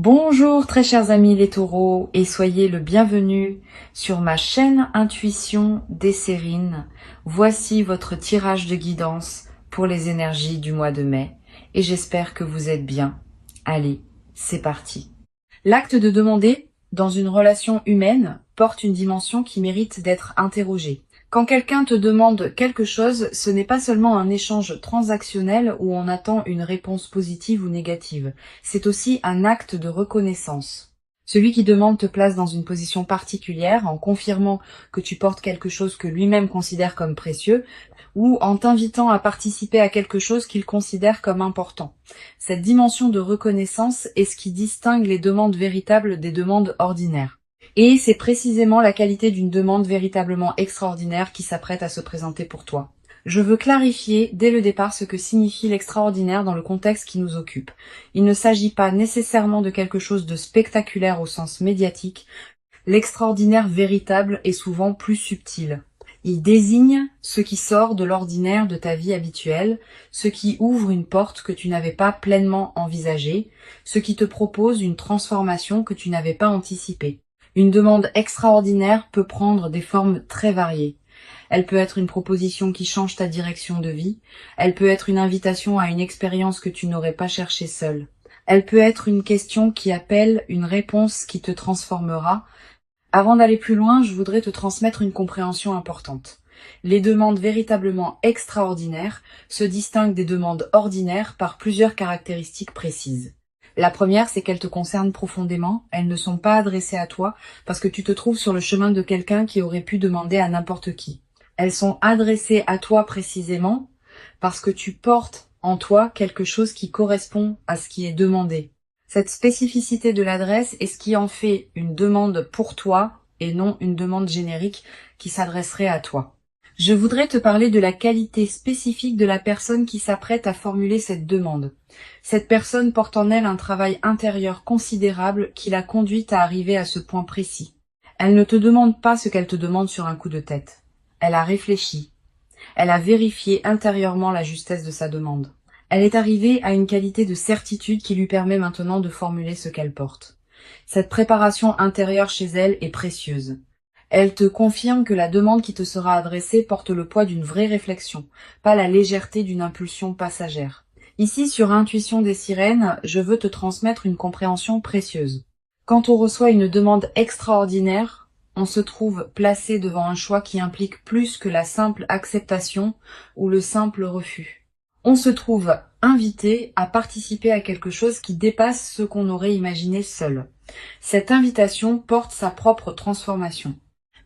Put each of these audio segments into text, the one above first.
Bonjour très chers amis les taureaux et soyez le bienvenu sur ma chaîne Intuition des Sérines. Voici votre tirage de guidance pour les énergies du mois de mai et j'espère que vous êtes bien. Allez, c'est parti. L'acte de demander dans une relation humaine porte une dimension qui mérite d'être interrogée. Quand quelqu'un te demande quelque chose, ce n'est pas seulement un échange transactionnel où on attend une réponse positive ou négative. C'est aussi un acte de reconnaissance. Celui qui demande te place dans une position particulière en confirmant que tu portes quelque chose que lui-même considère comme précieux ou en t'invitant à participer à quelque chose qu'il considère comme important. Cette dimension de reconnaissance est ce qui distingue les demandes véritables des demandes ordinaires. Et c'est précisément la qualité d'une demande véritablement extraordinaire qui s'apprête à se présenter pour toi. Je veux clarifier dès le départ ce que signifie l'extraordinaire dans le contexte qui nous occupe. Il ne s'agit pas nécessairement de quelque chose de spectaculaire au sens médiatique. L'extraordinaire véritable est souvent plus subtil. Il désigne ce qui sort de l'ordinaire de ta vie habituelle, ce qui ouvre une porte que tu n'avais pas pleinement envisagée, ce qui te propose une transformation que tu n'avais pas anticipée. Une demande extraordinaire peut prendre des formes très variées. Elle peut être une proposition qui change ta direction de vie. Elle peut être une invitation à une expérience que tu n'aurais pas cherchée seule. Elle peut être une question qui appelle une réponse qui te transformera. Avant d'aller plus loin, je voudrais te transmettre une compréhension importante. Les demandes véritablement extraordinaires se distinguent des demandes ordinaires par plusieurs caractéristiques précises. La première, c'est qu'elles te concernent profondément, elles ne sont pas adressées à toi parce que tu te trouves sur le chemin de quelqu'un qui aurait pu demander à n'importe qui. Elles sont adressées à toi précisément parce que tu portes en toi quelque chose qui correspond à ce qui est demandé. Cette spécificité de l'adresse est ce qui en fait une demande pour toi et non une demande générique qui s'adresserait à toi. Je voudrais te parler de la qualité spécifique de la personne qui s'apprête à formuler cette demande. Cette personne porte en elle un travail intérieur considérable qui l'a conduite à arriver à ce point précis. Elle ne te demande pas ce qu'elle te demande sur un coup de tête. Elle a réfléchi. Elle a vérifié intérieurement la justesse de sa demande. Elle est arrivée à une qualité de certitude qui lui permet maintenant de formuler ce qu'elle porte. Cette préparation intérieure chez elle est précieuse. Elle te confirme que la demande qui te sera adressée porte le poids d'une vraie réflexion, pas la légèreté d'une impulsion passagère. Ici, sur Intuition des Sirènes, je veux te transmettre une compréhension précieuse. Quand on reçoit une demande extraordinaire, on se trouve placé devant un choix qui implique plus que la simple acceptation ou le simple refus. On se trouve invité à participer à quelque chose qui dépasse ce qu'on aurait imaginé seul. Cette invitation porte sa propre transformation.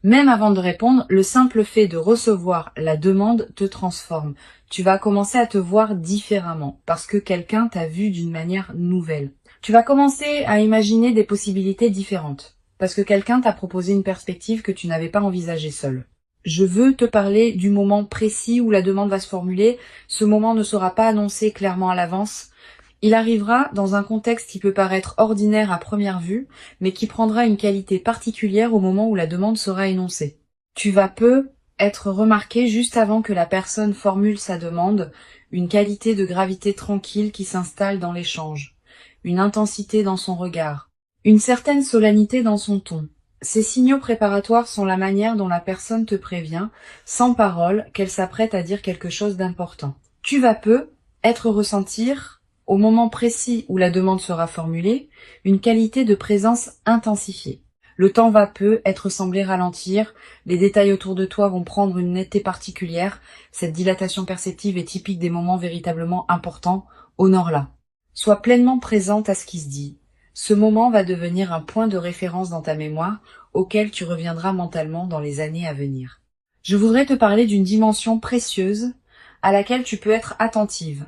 Même avant de répondre, le simple fait de recevoir la demande te transforme. Tu vas commencer à te voir différemment parce que quelqu'un t'a vu d'une manière nouvelle. Tu vas commencer à imaginer des possibilités différentes parce que quelqu'un t'a proposé une perspective que tu n'avais pas envisagée seul. Je veux te parler du moment précis où la demande va se formuler. Ce moment ne sera pas annoncé clairement à l'avance. Il arrivera dans un contexte qui peut paraître ordinaire à première vue, mais qui prendra une qualité particulière au moment où la demande sera énoncée. Tu vas peu être remarqué juste avant que la personne formule sa demande, une qualité de gravité tranquille qui s'installe dans l'échange, une intensité dans son regard, une certaine solennité dans son ton. Ces signaux préparatoires sont la manière dont la personne te prévient, sans parole, qu'elle s'apprête à dire quelque chose d'important. Tu vas peu être ressentir au moment précis où la demande sera formulée, une qualité de présence intensifiée. Le temps va peu être semblé ralentir, les détails autour de toi vont prendre une netteté particulière, cette dilatation perceptive est typique des moments véritablement importants, honore-la. Sois pleinement présente à ce qui se dit. Ce moment va devenir un point de référence dans ta mémoire, auquel tu reviendras mentalement dans les années à venir. Je voudrais te parler d'une dimension précieuse à laquelle tu peux être attentive.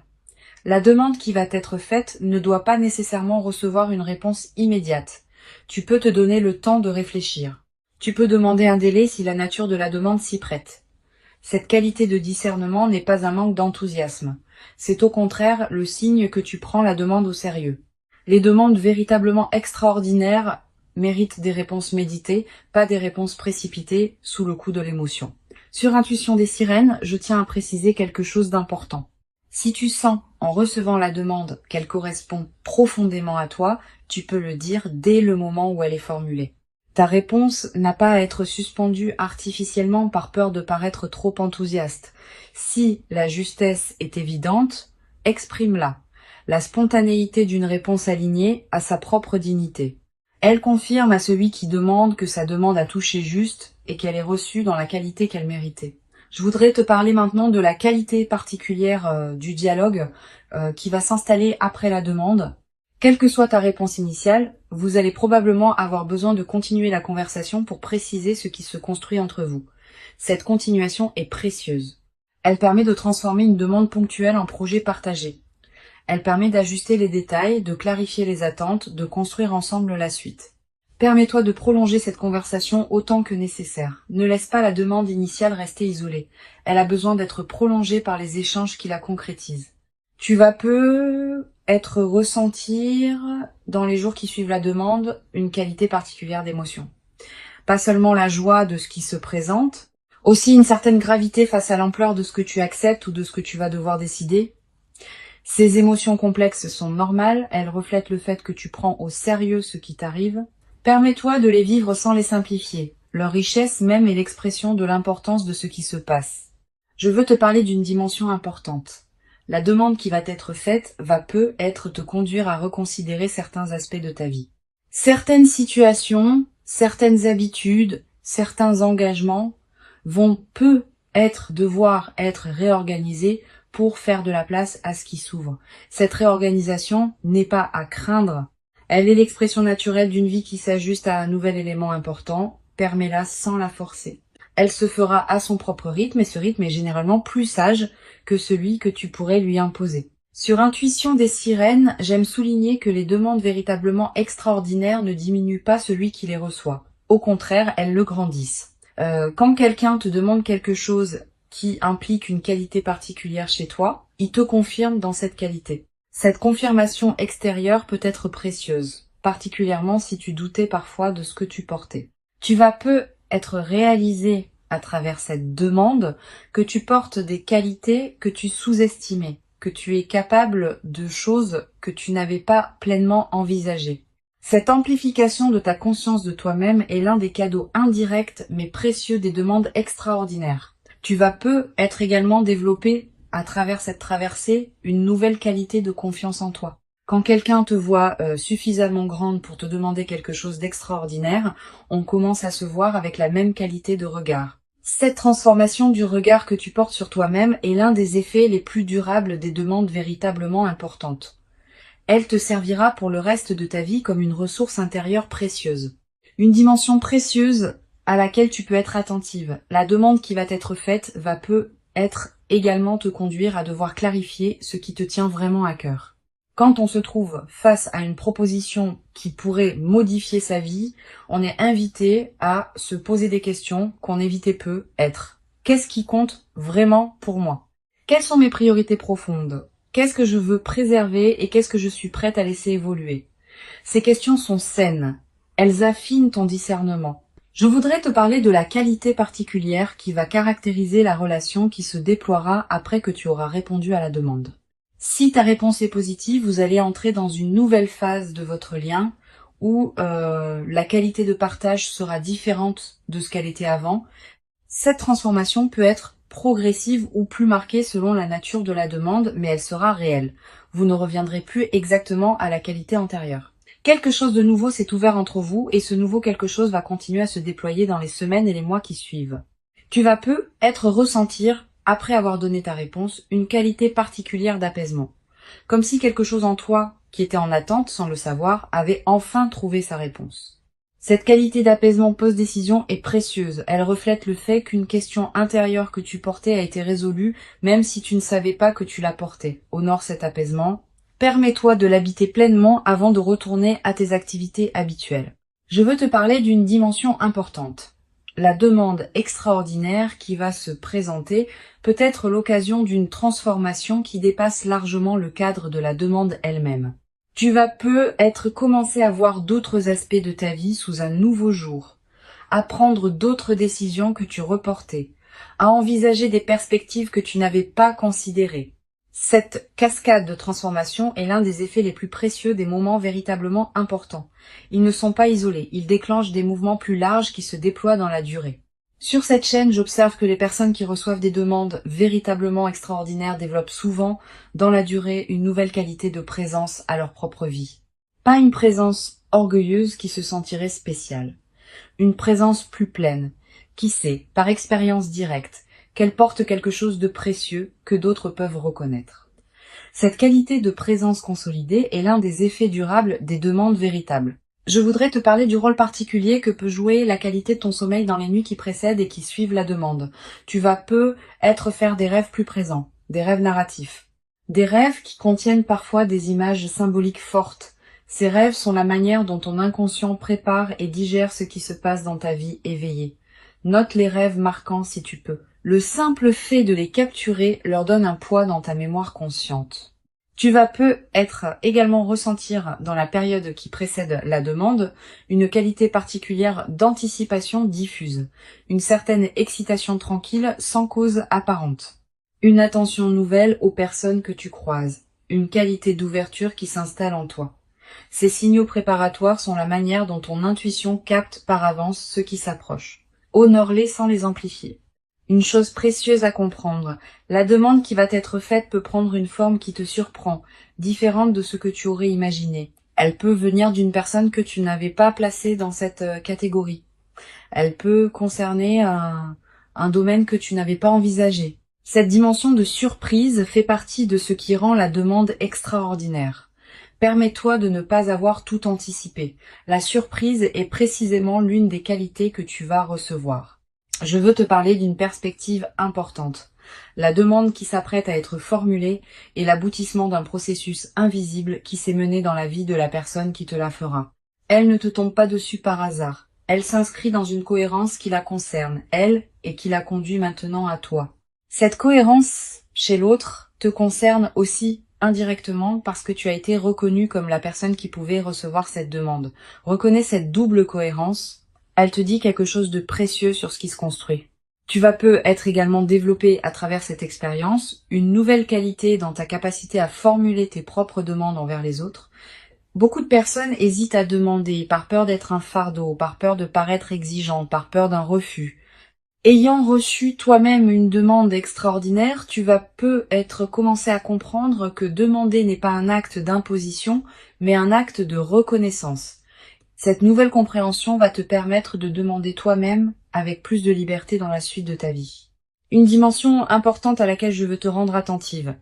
La demande qui va t'être faite ne doit pas nécessairement recevoir une réponse immédiate. Tu peux te donner le temps de réfléchir. Tu peux demander un délai si la nature de la demande s'y prête. Cette qualité de discernement n'est pas un manque d'enthousiasme. C'est au contraire le signe que tu prends la demande au sérieux. Les demandes véritablement extraordinaires méritent des réponses méditées, pas des réponses précipitées sous le coup de l'émotion. Sur Intuition des Sirènes, je tiens à préciser quelque chose d'important. Si tu sens, en recevant la demande, qu'elle correspond profondément à toi, tu peux le dire dès le moment où elle est formulée. Ta réponse n'a pas à être suspendue artificiellement par peur de paraître trop enthousiaste. Si la justesse est évidente, exprime-la. La spontanéité d'une réponse alignée a sa propre dignité. Elle confirme à celui qui demande que sa demande a touché juste et qu'elle est reçue dans la qualité qu'elle méritait. Je voudrais te parler maintenant de la qualité particulière du dialogue qui va s'installer après la demande. Quelle que soit ta réponse initiale, vous allez probablement avoir besoin de continuer la conversation pour préciser ce qui se construit entre vous. Cette continuation est précieuse. Elle permet de transformer une demande ponctuelle en projet partagé. Elle permet d'ajuster les détails, de clarifier les attentes, de construire ensemble la suite. Permets-toi de prolonger cette conversation autant que nécessaire. Ne laisse pas la demande initiale rester isolée. Elle a besoin d'être prolongée par les échanges qui la concrétisent. Tu vas peut-être ressentir, dans les jours qui suivent la demande, une qualité particulière d'émotion. Pas seulement la joie de ce qui se présente, aussi une certaine gravité face à l'ampleur de ce que tu acceptes ou de ce que tu vas devoir décider. Ces émotions complexes sont normales, elles reflètent le fait que tu prends au sérieux ce qui t'arrive. Permets-toi de les vivre sans les simplifier. Leur richesse même est l'expression de l'importance de ce qui se passe. Je veux te parler d'une dimension importante. La demande qui va t'être faite va peut-être te conduire à reconsidérer certains aspects de ta vie. Certaines situations, certaines habitudes, certains engagements vont peut-être devoir être réorganisés pour faire de la place à ce qui s'ouvre. Cette réorganisation n'est pas à craindre. Elle est l'expression naturelle d'une vie qui s'ajuste à un nouvel élément important. Permets-la sans la forcer. Elle se fera à son propre rythme et ce rythme est généralement plus sage que celui que tu pourrais lui imposer. Sur Intuition des sirènes, j'aime souligner que les demandes véritablement extraordinaires ne diminuent pas celui qui les reçoit. Au contraire, elles le grandissent. Quand quelqu'un te demande quelque chose qui implique une qualité particulière chez toi, il te confirme dans cette qualité. Cette confirmation extérieure peut être précieuse, particulièrement si tu doutais parfois de ce que tu portais. Tu vas peut-être réaliser à travers cette demande que tu portes des qualités que tu sous-estimais, que tu es capable de choses que tu n'avais pas pleinement envisagées. Cette amplification de ta conscience de toi-même est l'un des cadeaux indirects mais précieux des demandes extraordinaires. Tu vas peut-être également développer, à travers cette traversée, une nouvelle qualité de confiance en toi. Quand quelqu'un te voit suffisamment grande pour te demander quelque chose d'extraordinaire, on commence à se voir avec la même qualité de regard. Cette transformation du regard que tu portes sur toi-même est l'un des effets les plus durables des demandes véritablement importantes. Elle te servira pour le reste de ta vie comme une ressource intérieure précieuse. Une dimension précieuse à laquelle tu peux être attentive. La demande qui va t'être faite va peut-être également te conduire à devoir clarifier ce qui te tient vraiment à cœur. Quand on se trouve face à une proposition qui pourrait modifier sa vie, on est invité à se poser des questions qu'on évitait peu être. Qu'est-ce qui compte vraiment pour moi? Quelles sont mes priorités profondes? Qu'est-ce que je veux préserver et qu'est-ce que je suis prête à laisser évoluer? Ces questions sont saines. Elles affinent ton discernement. Je voudrais te parler de la qualité particulière qui va caractériser la relation qui se déploiera après que tu auras répondu à la demande. Si ta réponse est positive, vous allez entrer dans une nouvelle phase de votre lien où la qualité de partage sera différente de ce qu'elle était avant. Cette transformation peut être progressive ou plus marquée selon la nature de la demande, mais elle sera réelle. Vous ne reviendrez plus exactement à la qualité antérieure. Quelque chose de nouveau s'est ouvert entre vous et ce nouveau quelque chose va continuer à se déployer dans les semaines et les mois qui suivent. Tu vas peut-être ressentir, après avoir donné ta réponse, une qualité particulière d'apaisement. Comme si quelque chose en toi, qui était en attente sans le savoir, avait enfin trouvé sa réponse. Cette qualité d'apaisement post-décision est précieuse. Elle reflète le fait qu'une question intérieure que tu portais a été résolue, même si tu ne savais pas que tu la portais. Honore cet apaisement. Permets-toi de l'habiter pleinement avant de retourner à tes activités habituelles. Je veux te parler d'une dimension importante. La demande extraordinaire qui va se présenter peut être l'occasion d'une transformation qui dépasse largement le cadre de la demande elle-même. Tu vas peut-être commencer à voir d'autres aspects de ta vie sous un nouveau jour, à prendre d'autres décisions que tu reportais, à envisager des perspectives que tu n'avais pas considérées. Cette cascade de transformation est l'un des effets les plus précieux des moments véritablement importants. Ils ne sont pas isolés, ils déclenchent des mouvements plus larges qui se déploient dans la durée. Sur cette chaîne, j'observe que les personnes qui reçoivent des demandes véritablement extraordinaires développent souvent, dans la durée, une nouvelle qualité de présence à leur propre vie. Pas une présence orgueilleuse qui se sentirait spéciale. Une présence plus pleine, qui sait, par expérience directe, qu'elle porte quelque chose de précieux que d'autres peuvent reconnaître. Cette qualité de présence consolidée est l'un des effets durables des demandes véritables. Je voudrais te parler du rôle particulier que peut jouer la qualité de ton sommeil dans les nuits qui précèdent et qui suivent la demande. Tu vas peut-être faire des rêves plus présents, des rêves narratifs. Des rêves qui contiennent parfois des images symboliques fortes. Ces rêves sont la manière dont ton inconscient prépare et digère ce qui se passe dans ta vie éveillée. Note les rêves marquants si tu peux. Le simple fait de les capturer leur donne un poids dans ta mémoire consciente. Tu vas peut-être également ressentir dans la période qui précède la demande une qualité particulière d'anticipation diffuse, une certaine excitation tranquille sans cause apparente, une attention nouvelle aux personnes que tu croises, une qualité d'ouverture qui s'installe en toi. Ces signaux préparatoires sont la manière dont ton intuition capte par avance ceux qui s'approchent. Honore-les sans les amplifier. Une chose précieuse à comprendre, la demande qui va t'être faite peut prendre une forme qui te surprend, différente de ce que tu aurais imaginé. Elle peut venir d'une personne que tu n'avais pas placée dans cette catégorie. Elle peut concerner un domaine que tu n'avais pas envisagé. Cette dimension de surprise fait partie de ce qui rend la demande extraordinaire. Permets-toi de ne pas avoir tout anticipé. La surprise est précisément l'une des qualités que tu vas recevoir. Je veux te parler d'une perspective importante. La demande qui s'apprête à être formulée est l'aboutissement d'un processus invisible qui s'est mené dans la vie de la personne qui te la fera. Elle ne te tombe pas dessus par hasard. Elle s'inscrit dans une cohérence qui la concerne, elle, et qui la conduit maintenant à toi. Cette cohérence chez l'autre te concerne aussi indirectement parce que tu as été reconnu comme la personne qui pouvait recevoir cette demande. Reconnais cette double cohérence. Elle te dit quelque chose de précieux sur ce qui se construit. Tu vas peut-être également développer à travers cette expérience une nouvelle qualité dans ta capacité à formuler tes propres demandes envers les autres. Beaucoup de personnes hésitent à demander par peur d'être un fardeau, par peur de paraître exigeante, par peur d'un refus. Ayant reçu toi-même une demande extraordinaire, tu vas peut-être commencer à comprendre que demander n'est pas un acte d'imposition, mais un acte de reconnaissance. Cette nouvelle compréhension va te permettre de demander toi-même avec plus de liberté dans la suite de ta vie. Une dimension importante à laquelle je veux te rendre attentive.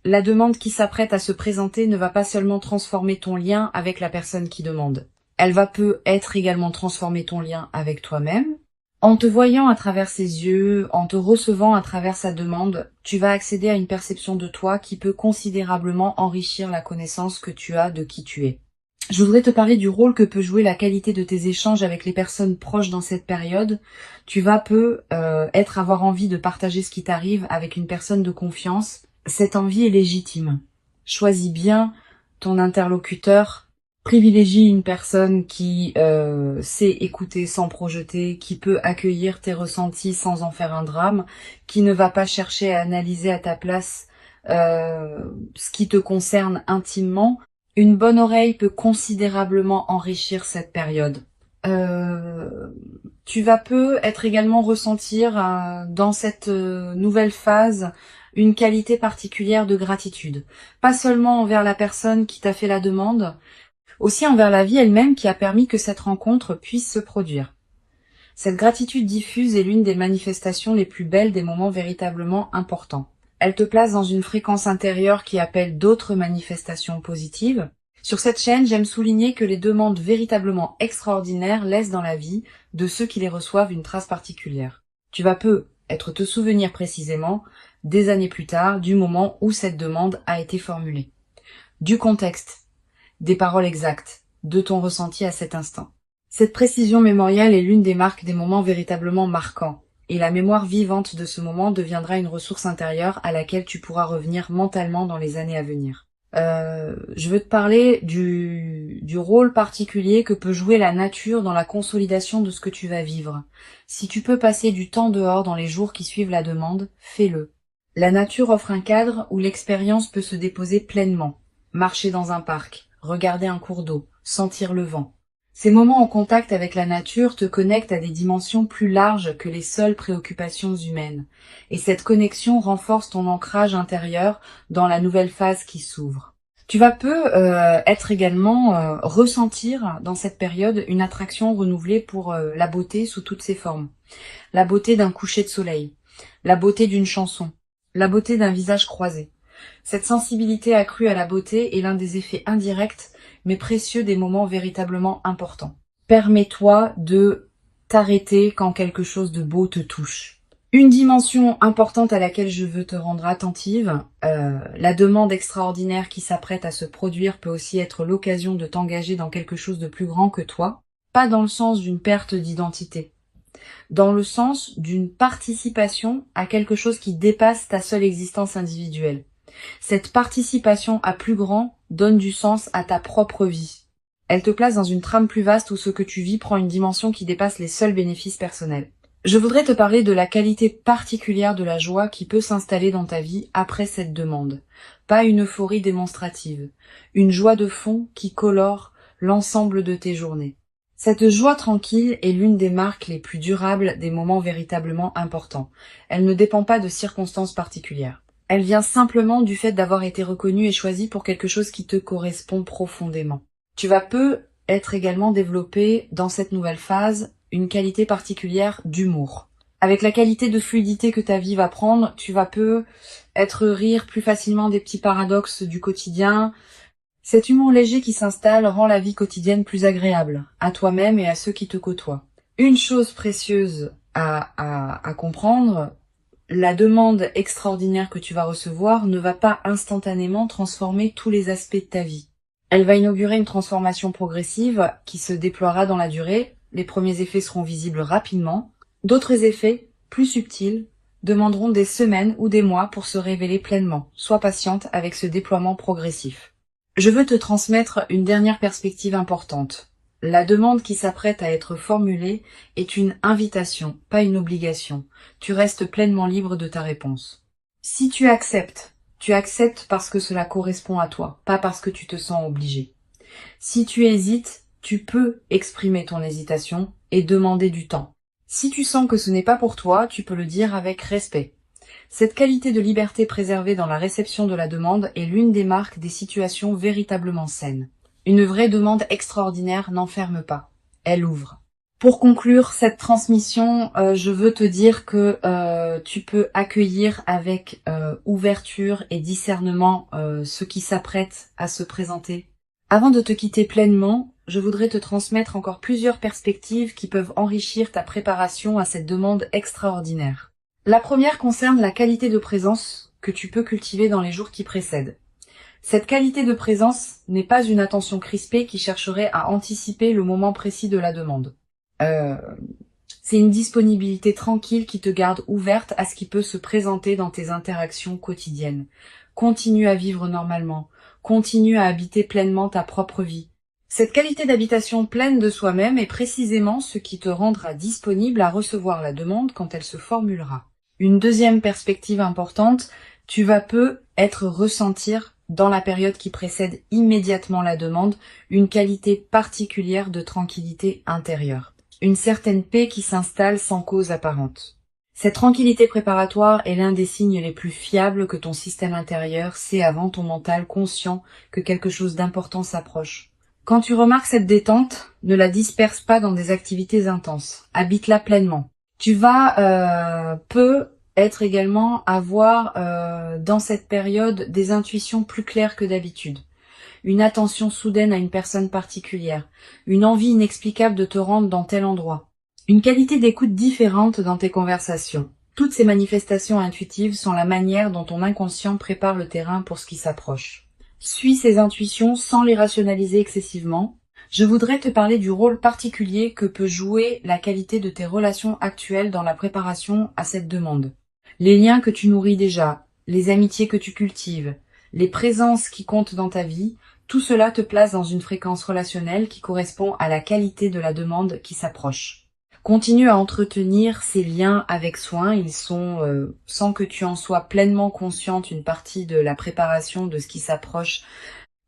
La demande qui s'apprête à se présenter ne va pas seulement transformer ton lien avec la personne qui demande. Elle va peut-être également transformer ton lien avec toi-même. En te voyant à travers ses yeux, en te recevant à travers sa demande, tu vas accéder à une perception de toi qui peut considérablement enrichir la connaissance que tu as de qui tu es. Je voudrais te parler du rôle que peut jouer la qualité de tes échanges avec les personnes proches dans cette période. Tu vas avoir envie de partager ce qui t'arrive avec une personne de confiance. Cette envie est légitime. Choisis bien ton interlocuteur. Privilégie une personne qui sait écouter sans projeter, qui peut accueillir tes ressentis sans en faire un drame, qui ne va pas chercher à analyser à ta place ce qui te concerne intimement. Une bonne oreille peut considérablement enrichir cette période. Tu vas peut-être également ressentir dans cette nouvelle phase une qualité particulière de gratitude. Pas seulement envers la personne qui t'a fait la demande, aussi envers la vie elle-même qui a permis que cette rencontre puisse se produire. Cette gratitude diffuse est l'une des manifestations les plus belles des moments véritablement importants. Elle te place dans une fréquence intérieure qui appelle d'autres manifestations positives. Sur cette chaîne, j'aime souligner que les demandes véritablement extraordinaires laissent dans la vie de ceux qui les reçoivent une trace particulière. Tu vas peut-être te souvenir précisément, des années plus tard, du moment où cette demande a été formulée. Du contexte, des paroles exactes, de ton ressenti à cet instant. Cette précision mémorielle est l'une des marques des moments véritablement marquants. Et la mémoire vivante de ce moment deviendra une ressource intérieure à laquelle tu pourras revenir mentalement dans les années à venir. Je veux te parler du rôle particulier que peut jouer la nature dans la consolidation de ce que tu vas vivre. Si tu peux passer du temps dehors dans les jours qui suivent la demande, fais-le. La nature offre un cadre où l'expérience peut se déposer pleinement. Marcher dans un parc, regarder un cours d'eau, sentir le vent. Ces moments en contact avec la nature te connectent à des dimensions plus larges que les seules préoccupations humaines. Et cette connexion renforce ton ancrage intérieur dans la nouvelle phase qui s'ouvre. Tu vas être également ressentir dans cette période une attraction renouvelée pour la beauté sous toutes ses formes. La beauté d'un coucher de soleil, la beauté d'une chanson, la beauté d'un visage croisé. Cette sensibilité accrue à la beauté est l'un des effets indirects mais précieux des moments véritablement importants. Permets-toi de t'arrêter quand quelque chose de beau te touche. Une dimension importante à laquelle je veux te rendre attentive, la demande extraordinaire qui s'apprête à se produire peut aussi être l'occasion de t'engager dans quelque chose de plus grand que toi, pas dans le sens d'une perte d'identité, dans le sens d'une participation à quelque chose qui dépasse ta seule existence individuelle. Cette participation à plus grand donne du sens à ta propre vie. Elle te place dans une trame plus vaste où ce que tu vis prend une dimension qui dépasse les seuls bénéfices personnels. Je voudrais te parler de la qualité particulière de la joie qui peut s'installer dans ta vie après cette demande. Pas une euphorie démonstrative, une joie de fond qui colore l'ensemble de tes journées. Cette joie tranquille est l'une des marques les plus durables des moments véritablement importants. Elle ne dépend pas de circonstances particulières. Elle vient simplement du fait d'avoir été reconnue et choisie pour quelque chose qui te correspond profondément. Tu vas être également développé dans cette nouvelle phase une qualité particulière d'humour. Avec la qualité de fluidité que ta vie va prendre, tu vas être rire plus facilement des petits paradoxes du quotidien. Cet humour léger qui s'installe rend la vie quotidienne plus agréable, à toi-même et à ceux qui te côtoient. Une chose précieuse à comprendre, la demande extraordinaire que tu vas recevoir ne va pas instantanément transformer tous les aspects de ta vie. Elle va inaugurer une transformation progressive qui se déploiera dans la durée. Les premiers effets seront visibles rapidement. D'autres effets, plus subtils, demanderont des semaines ou des mois pour se révéler pleinement. Sois patiente avec ce déploiement progressif. Je veux te transmettre une dernière perspective importante. La demande qui s'apprête à être formulée est une invitation, pas une obligation. Tu restes pleinement libre de ta réponse. Si tu acceptes parce que cela correspond à toi, pas parce que tu te sens obligé. Si tu hésites, tu peux exprimer ton hésitation et demander du temps. Si tu sens que ce n'est pas pour toi, tu peux le dire avec respect. Cette qualité de liberté préservée dans la réception de la demande est l'une des marques des situations véritablement saines. Une vraie demande extraordinaire n'enferme pas, elle ouvre. Pour conclure cette transmission, je veux te dire que tu peux accueillir avec ouverture et discernement ce qui s'apprête à se présenter. Avant de te quitter pleinement, je voudrais te transmettre encore plusieurs perspectives qui peuvent enrichir ta préparation à cette demande extraordinaire. La première concerne la qualité de présence que tu peux cultiver dans les jours qui précèdent. Cette qualité de présence n'est pas une attention crispée qui chercherait à anticiper le moment précis de la demande. C'est une disponibilité tranquille qui te garde ouverte à ce qui peut se présenter dans tes interactions quotidiennes. Continue à vivre normalement, continue à habiter pleinement ta propre vie. Cette qualité d'habitation pleine de soi-même est précisément ce qui te rendra disponible à recevoir la demande quand elle se formulera. Une deuxième perspective importante, tu vas être ressentir dans la période qui précède immédiatement la demande une qualité particulière de tranquillité intérieure. Une certaine paix qui s'installe sans cause apparente. Cette tranquillité préparatoire est l'un des signes les plus fiables que ton système intérieur sait avant ton mental conscient que quelque chose d'important s'approche. Quand tu remarques cette détente, ne la disperse pas dans des activités intenses. Habite-la pleinement. Tu vas être également avoir dans cette période des intuitions plus claires que d'habitude. Une attention soudaine à une personne particulière, une envie inexplicable de te rendre dans tel endroit, une qualité d'écoute différente dans tes conversations. Toutes ces manifestations intuitives sont la manière dont ton inconscient prépare le terrain pour ce qui s'approche. Suis ces intuitions sans les rationaliser excessivement. Je voudrais te parler du rôle particulier que peut jouer la qualité de tes relations actuelles dans la préparation à cette demande. Les liens que tu nourris déjà, les amitiés que tu cultives, les présences qui comptent dans ta vie, tout cela te place dans une fréquence relationnelle qui correspond à la qualité de la demande qui s'approche. Continue à entretenir ces liens avec soin. Ils sont, sans que tu en sois pleinement consciente, une partie de la préparation de ce qui s'approche.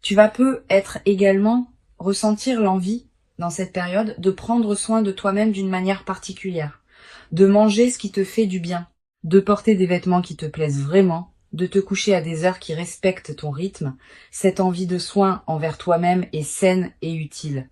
Tu vas peut être également ressentir l'envie, dans cette période, de prendre soin de toi-même d'une manière particulière, de manger ce qui te fait du bien, de porter des vêtements qui te plaisent vraiment, de te coucher à des heures qui respectent ton rythme. Cette envie de soin envers toi-même est saine et utile.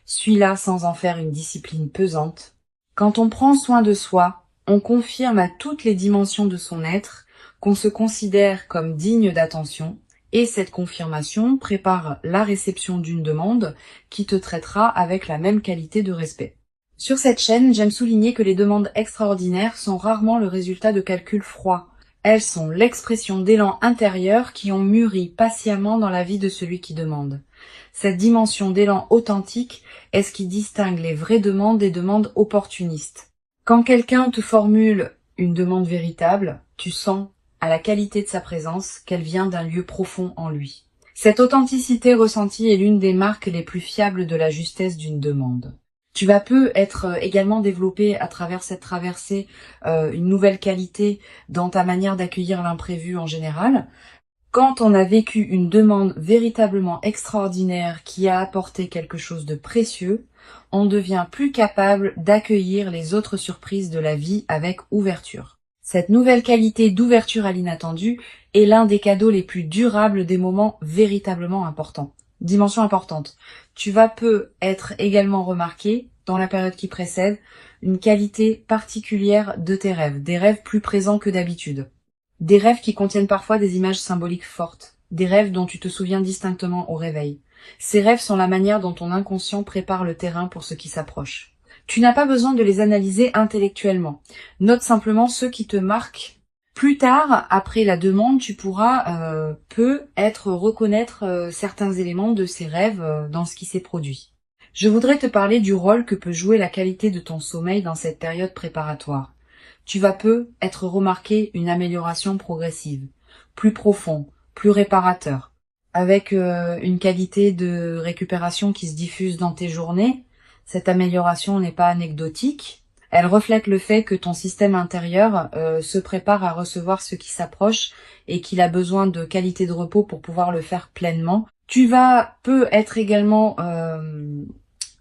Suis-la sans en faire une discipline pesante. Quand on prend soin de soi, on confirme à toutes les dimensions de son être qu'on se considère comme digne d'attention, et cette confirmation prépare la réception d'une demande qui te traitera avec la même qualité de respect. Sur cette chaîne, j'aime souligner que les demandes extraordinaires sont rarement le résultat de calculs froids. Elles sont l'expression d'élans intérieurs qui ont mûri patiemment dans la vie de celui qui demande. Cette dimension d'élan authentique est ce qui distingue les vraies demandes des demandes opportunistes. Quand quelqu'un te formule une demande véritable, tu sens à la qualité de sa présence qu'elle vient d'un lieu profond en lui. Cette authenticité ressentie est l'une des marques les plus fiables de la justesse d'une demande. Tu vas peut être également développer à travers cette traversée une nouvelle qualité dans ta manière d'accueillir l'imprévu en général. Quand on a vécu une demande véritablement extraordinaire qui a apporté quelque chose de précieux, on devient plus capable d'accueillir les autres surprises de la vie avec ouverture. Cette nouvelle qualité d'ouverture à l'inattendu est l'un des cadeaux les plus durables des moments véritablement importants. Dimension importante. Tu vas peut être également remarqué, dans la période qui précède, une qualité particulière de tes rêves, des rêves plus présents que d'habitude. Des rêves qui contiennent parfois des images symboliques fortes, des rêves dont tu te souviens distinctement au réveil. Ces rêves sont la manière dont ton inconscient prépare le terrain pour ce qui s'approche. Tu n'as pas besoin de les analyser intellectuellement. Note simplement ceux qui te marquent. Plus tard, après la demande, tu pourras reconnaître certains éléments de ces rêves dans ce qui s'est produit. Je voudrais te parler du rôle que peut jouer la qualité de ton sommeil dans cette période préparatoire. Tu vas peu être remarqué une amélioration progressive, plus profond, plus réparateur, avec une qualité de récupération qui se diffuse dans tes journées. Cette amélioration n'est pas anecdotique. Elle reflète le fait que ton système intérieur se prépare à recevoir ce qui s'approche et qu'il a besoin de qualité de repos pour pouvoir le faire pleinement. Tu vas peut être également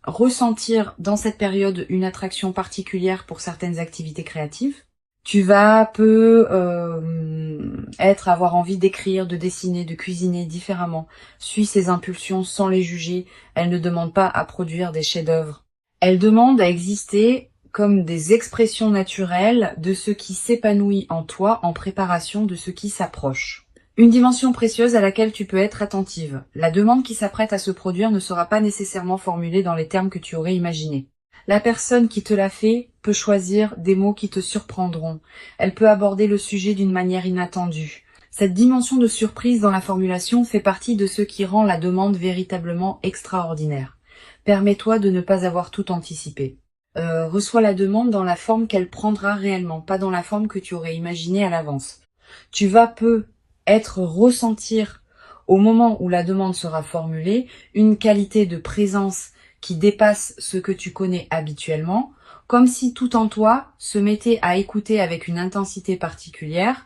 ressentir dans cette période une attraction particulière pour certaines activités créatives. Tu vas avoir envie d'écrire, de dessiner, de cuisiner différemment. Suis ces impulsions sans les juger. Elles ne demandent pas à produire des chefs-d'œuvre. Elles demandent à exister comme des expressions naturelles de ce qui s'épanouit en toi en préparation de ce qui s'approche. Une dimension précieuse à laquelle tu peux être attentive. La demande qui s'apprête à se produire ne sera pas nécessairement formulée dans les termes que tu aurais imaginés. La personne qui te l'a fait peut choisir des mots qui te surprendront. Elle peut aborder le sujet d'une manière inattendue. Cette dimension de surprise dans la formulation fait partie de ce qui rend la demande véritablement extraordinaire. Permets-toi de ne pas avoir tout anticipé. Reçois la demande dans la forme qu'elle prendra réellement, pas dans la forme que tu aurais imaginée à l'avance. Tu vas peu ressentir au moment où la demande sera formulée une qualité de présence qui dépasse ce que tu connais habituellement, comme si tout en toi se mettait à écouter avec une intensité particulière.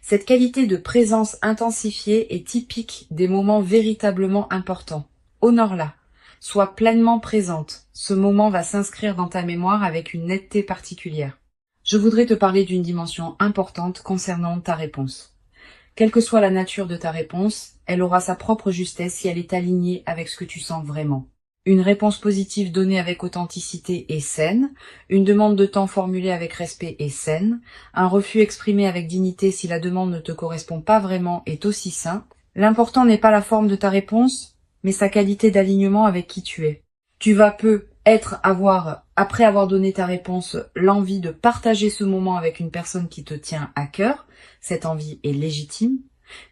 Cette qualité de présence intensifiée est typique des moments véritablement importants. Honore-la. Sois pleinement présente. Ce moment va s'inscrire dans ta mémoire avec une netteté particulière. Je voudrais te parler d'une dimension importante concernant ta réponse. Quelle que soit la nature de ta réponse, elle aura sa propre justesse si elle est alignée avec ce que tu sens vraiment. Une réponse positive donnée avec authenticité est saine, une demande de temps formulée avec respect est saine, un refus exprimé avec dignité si la demande ne te correspond pas vraiment est aussi sain. L'important n'est pas la forme de ta réponse, mais sa qualité d'alignement avec qui tu es. Tu vas après avoir donné ta réponse, l'envie de partager ce moment avec une personne qui te tient à cœur. Cette envie est légitime,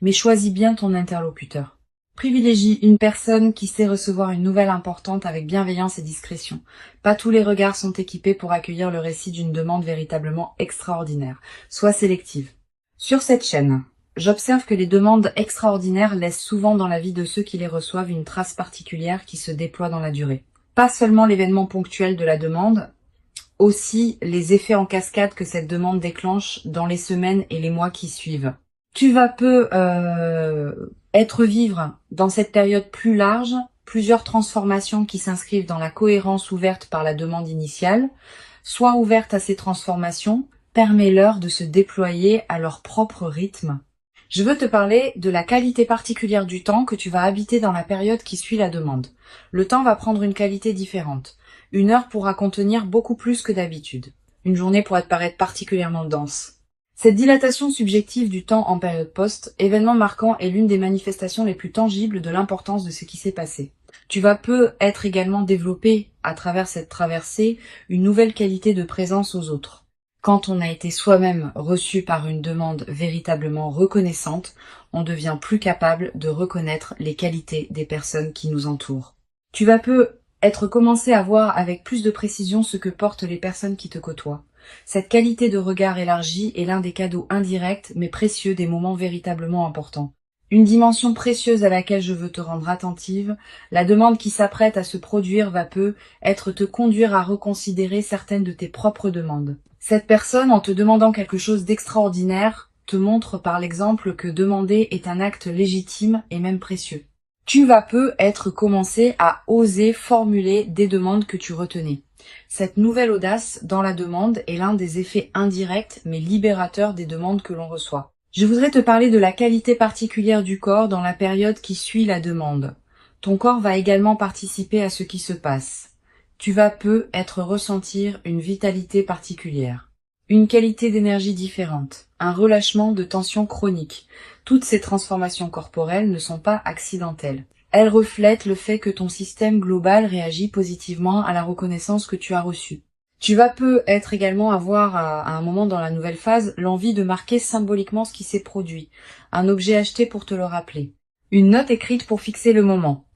mais choisis bien ton interlocuteur. Privilégie une personne qui sait recevoir une nouvelle importante avec bienveillance et discrétion. Pas tous les regards sont équipés pour accueillir le récit d'une demande véritablement extraordinaire. Sois sélective. Sur cette chaîne, j'observe que les demandes extraordinaires laissent souvent dans la vie de ceux qui les reçoivent une trace particulière qui se déploie dans la durée. Pas seulement l'événement ponctuel de la demande, aussi les effets en cascade que cette demande déclenche dans les semaines et les mois qui suivent. Tu vas peu être vivre dans cette période plus large plusieurs transformations qui s'inscrivent dans la cohérence ouverte par la demande initiale. Sois ouverte à ces transformations, permets-leur de se déployer à leur propre rythme. Je veux te parler de la qualité particulière du temps que tu vas habiter dans la période qui suit la demande. Le temps va prendre une qualité différente. Une heure pourra contenir beaucoup plus que d'habitude. Une journée pourra te paraître particulièrement dense. Cette dilatation subjective du temps en période post, événement marquant, est l'une des manifestations les plus tangibles de l'importance de ce qui s'est passé. Tu vas peu être également développé, à travers cette traversée, une nouvelle qualité de présence aux autres. Quand on a été soi-même reçu par une demande véritablement reconnaissante, on devient plus capable de reconnaître les qualités des personnes qui nous entourent. Tu vas peu être commencé à voir avec plus de précision ce que portent les personnes qui te côtoient. Cette qualité de regard élargi est l'un des cadeaux indirects mais précieux des moments véritablement importants. Une dimension précieuse à laquelle je veux te rendre attentive, la demande qui s'apprête à se produire va peu être te conduire à reconsidérer certaines de tes propres demandes. Cette personne, en te demandant quelque chose d'extraordinaire, te montre par l'exemple que demander est un acte légitime et même précieux. Tu vas peu être commencé à oser formuler des demandes que tu retenais. Cette nouvelle audace dans la demande est l'un des effets indirects mais libérateurs des demandes que l'on reçoit. Je voudrais te parler de la qualité particulière du corps dans la période qui suit la demande. Ton corps va également participer à ce qui se passe. Tu vas peu être ressentir une vitalité particulière, une qualité d'énergie différente, un relâchement de tension chronique. Toutes ces transformations corporelles ne sont pas accidentelles. Elles reflètent le fait que ton système global réagit positivement à la reconnaissance que tu as reçue. Tu vas peu être également avoir à un moment dans la nouvelle phase l'envie de marquer symboliquement ce qui s'est produit, un objet acheté pour te le rappeler, une note écrite pour fixer le moment,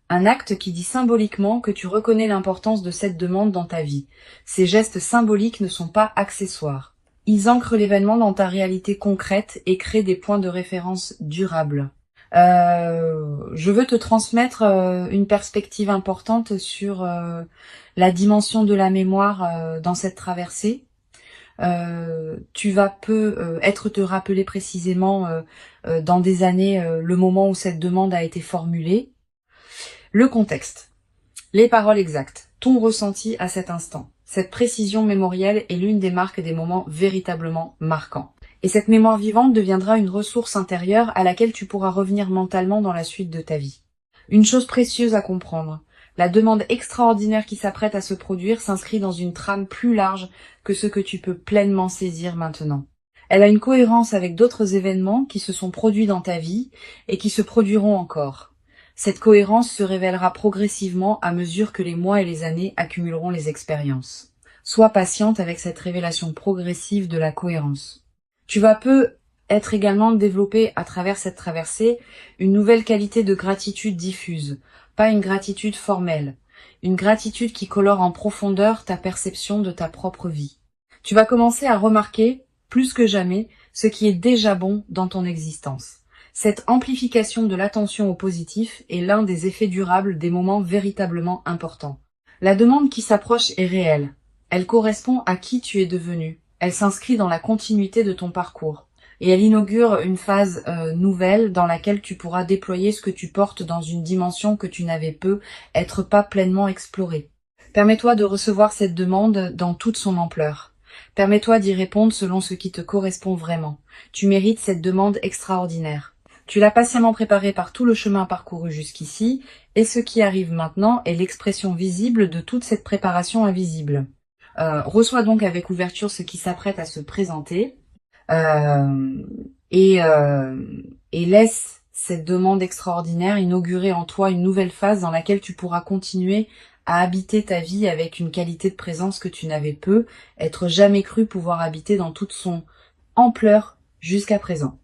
un acte qui dit symboliquement que tu reconnais l'importance de cette demande dans ta vie. Ces gestes symboliques ne sont pas accessoires. Ils ancrent l'événement dans ta réalité concrète et créent des points de référence durables. Je veux te transmettre une perspective importante sur la dimension de la mémoire dans cette traversée. Tu vas peu être te rappeler précisément dans des années le moment où cette demande a été formulée. Le contexte, les paroles exactes, ton ressenti à cet instant. Cette précision mémorielle est l'une des marques des moments véritablement marquants. Et cette mémoire vivante deviendra une ressource intérieure à laquelle tu pourras revenir mentalement dans la suite de ta vie. Une chose précieuse à comprendre, la demande extraordinaire qui s'apprête à se produire s'inscrit dans une trame plus large que ce que tu peux pleinement saisir maintenant. Elle a une cohérence avec d'autres événements qui se sont produits dans ta vie et qui se produiront encore. Cette cohérence se révélera progressivement à mesure que les mois et les années accumuleront les expériences. Sois patiente avec cette révélation progressive de la cohérence. Tu vas peu être également développé à travers cette traversée une nouvelle qualité de gratitude diffuse, pas une gratitude formelle, une gratitude qui colore en profondeur ta perception de ta propre vie. Tu vas commencer à remarquer, plus que jamais, ce qui est déjà bon dans ton existence. Cette amplification de l'attention au positif est l'un des effets durables des moments véritablement importants. La demande qui s'approche est réelle. Elle correspond à qui tu es devenu. Elle s'inscrit dans la continuité de ton parcours. Et elle inaugure une phase nouvelle dans laquelle tu pourras déployer ce que tu portes dans une dimension que tu n'avais peu être pas pleinement explorée. Permets-toi de recevoir cette demande dans toute son ampleur. Permets-toi d'y répondre selon ce qui te correspond vraiment. Tu mérites cette demande extraordinaire. Tu l'as patiemment préparée par tout le chemin parcouru jusqu'ici, et ce qui arrive maintenant est l'expression visible de toute cette préparation invisible. Reçois donc avec ouverture ce qui s'apprête à se présenter, et laisse cette demande extraordinaire inaugurer en toi une nouvelle phase dans laquelle tu pourras continuer à habiter ta vie avec une qualité de présence que tu n'avais peu, être jamais cru pouvoir habiter dans toute son ampleur jusqu'à présent.